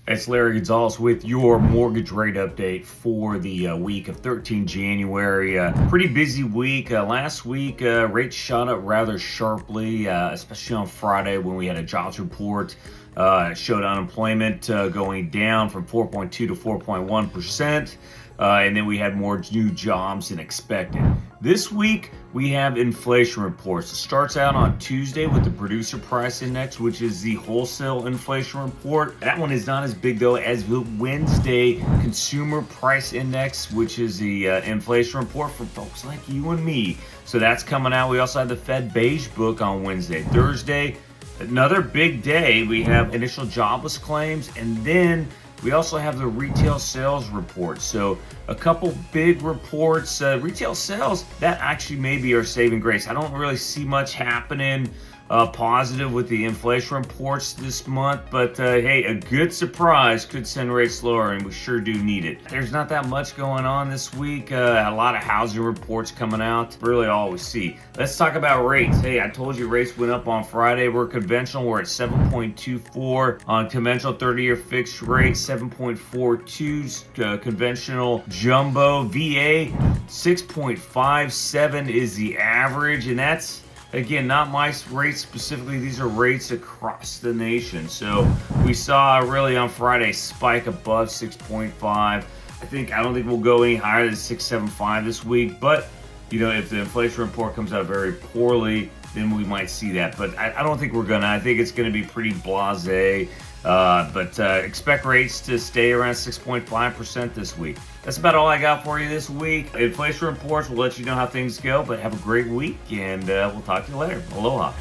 It's Larry Gonzalez with your mortgage rate update for the week of 13 January. Pretty busy week. Last week, rates shot up rather sharply, especially on Friday when we had a jobs report. It showed unemployment going down from 4.2 to 4.1%. And then we had more new jobs than expected. This week, we have inflation reports. It starts out on Tuesday with the producer price index, which is the wholesale inflation report. That one is not as big, though, as the Wednesday consumer price index, which is the inflation report for folks like you and me. So that's coming out. We also have the Fed Beige Book on Wednesday. Thursday, another big day. We have initial jobless claims, and then we also have the retail sales report. So a couple big reports. Retail sales, that actually may be our saving grace. I don't really see much happening positive with the inflation reports this month, but hey, a good surprise could send rates lower, and we sure do need it. There's not that much going on this week. A lot of housing reports coming out. Really all we see. Let's talk about rates. Hey, I told you rates went up on Friday. We're conventional. We're at 7.24 on conventional 30-year fixed rate, 7.42 conventional jumbo. VA 6.57 is the average, and that's, again, not my rates specifically. These are rates across the nation. So we saw really on Friday spike above 6.5. I don't think we'll go any higher than 6.75 this week. But, you know, if the inflation report comes out very poorly, then we might see that. But I don't think we're going to. I think it's going to be pretty blasé. But expect rates to stay around 6.5% this week. That's about all I got for you this week. Inflation reports will let you know how things go, but have a great week, and we'll talk to you later. Aloha.